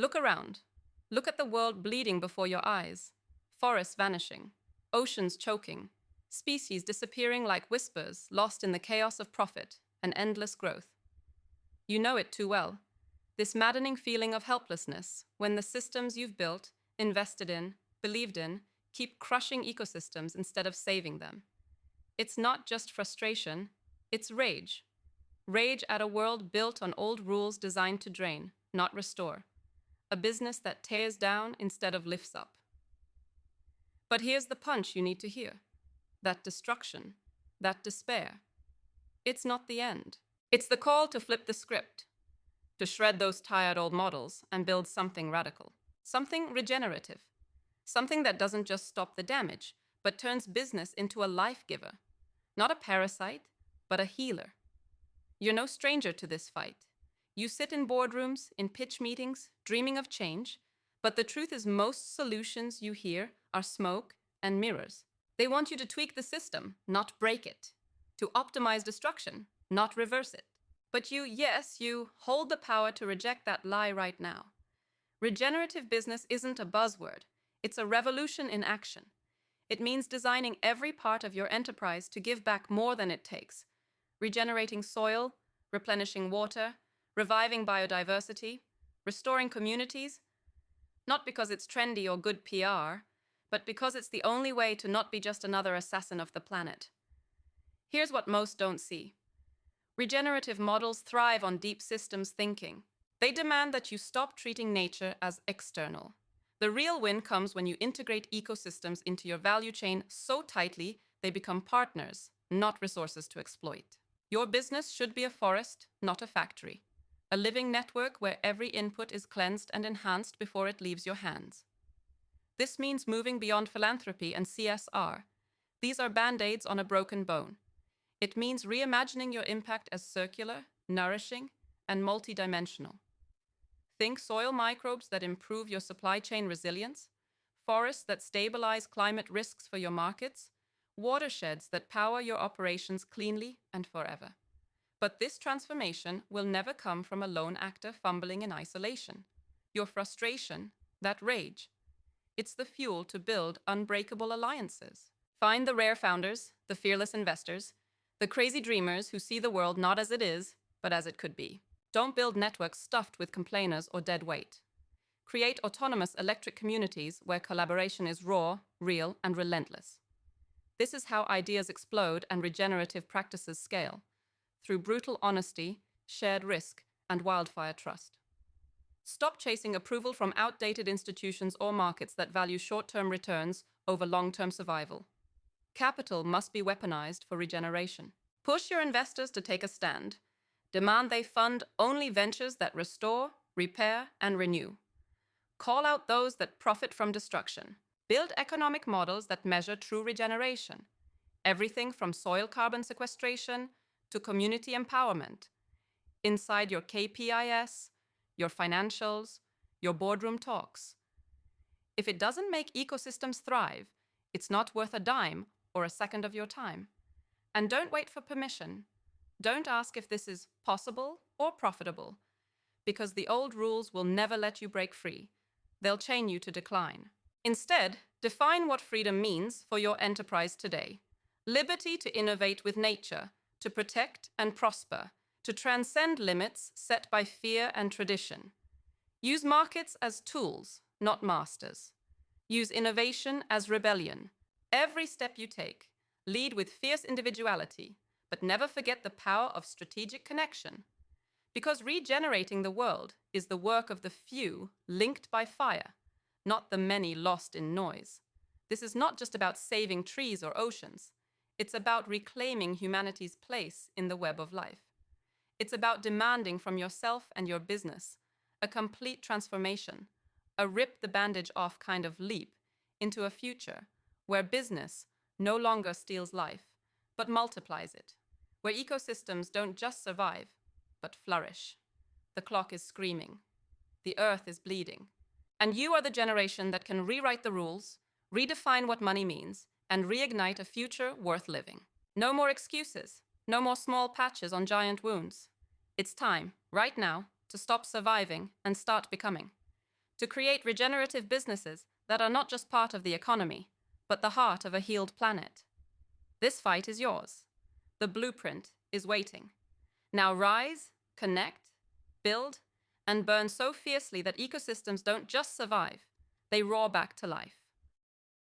Look around. Look at the world bleeding before your eyes. Forests vanishing, oceans choking, species disappearing like whispers lost in the chaos of profit and endless growth. You know it too well. This maddening feeling of helplessness when the systems you've built, invested in, believed in, keep crushing ecosystems instead of saving them. It's not just frustration, it's rage. Rage at a world built on old rules designed to drain, not restore. A business that tears down instead of lifts up. But here's the punch you need to hear. That destruction, that despair. It's not the end. It's the call to flip the script, to shred those tired old models and build something radical, something regenerative, something that doesn't just stop the damage, but turns business into a life giver. Not a parasite, but a healer. You're no stranger to this fight. You sit in boardrooms, in pitch meetings, dreaming of change, but the truth is most solutions you hear are smoke and mirrors. They want you to tweak the system, not break it, to optimize destruction, not reverse it. But you hold the power to reject that lie right now. Regenerative business isn't a buzzword. It's a revolution in action. It means designing every part of your enterprise to give back more than it takes, regenerating soil, replenishing water, reviving biodiversity, restoring communities, not because it's trendy or good PR, but because it's the only way to not be just another assassin of the planet. Here's what most don't see. Regenerative models thrive on deep systems thinking. They demand that you stop treating nature as external. The real win comes when you integrate ecosystems into your value chain so tightly they become partners, not resources to exploit. Your business should be a forest, not a factory. A living network where every input is cleansed and enhanced before it leaves your hands. This means moving beyond philanthropy and CSR. These are band-aids on a broken bone. It means reimagining your impact as circular, nourishing, and multidimensional. Think soil microbes that improve your supply chain resilience, forests that stabilize climate risks for your markets, watersheds that power your operations cleanly and forever. But this transformation will never come from a lone actor fumbling in isolation. Your frustration, that rage, it's the fuel to build unbreakable alliances. Find the rare founders, the fearless investors, the crazy dreamers who see the world not as it is, but as it could be. Don't build networks stuffed with complainers or dead weight. Create autonomous electric communities where collaboration is raw, real, and relentless. This is how ideas explode and regenerative practices scale, through brutal honesty, shared risk, and wildfire trust. Stop chasing approval from outdated institutions or markets that value short-term returns over long-term survival. Capital must be weaponized for regeneration. Push your investors to take a stand. Demand they fund only ventures that restore, repair, and renew. Call out those that profit from destruction. Build economic models that measure true regeneration. Everything from soil carbon sequestration to community empowerment. Inside your KPIs, your financials, your boardroom talks. If it doesn't make ecosystems thrive, it's not worth a dime or a second of your time. And don't wait for permission. Don't ask if this is possible or profitable, because the old rules will never let you break free. They'll chain you to decline. Instead, define what freedom means for your enterprise today. Liberty to innovate with nature, to protect and prosper, to transcend limits set by fear and tradition. Use markets as tools, not masters. Use innovation as rebellion. Every step you take, lead with fierce individuality, but never forget the power of strategic connection. Because regenerating the world is the work of the few linked by fire, not the many lost in noise. This is not just about saving trees or oceans. It's about reclaiming humanity's place in the web of life. It's about demanding from yourself and your business a complete transformation, a rip-the-bandage-off kind of leap into a future where business no longer steals life, but multiplies it, where ecosystems don't just survive, but flourish. The clock is screaming. The earth is bleeding. And you are the generation that can rewrite the rules, redefine what money means, and reignite a future worth living. No more excuses. No more small patches on giant wounds. It's time, right now, to stop surviving and start becoming. to create regenerative businesses that are not just part of the economy, but the heart of a healed planet. This fight is yours. The blueprint is waiting. Now rise, connect, build, and burn so fiercely that ecosystems don't just survive, they roar back to life.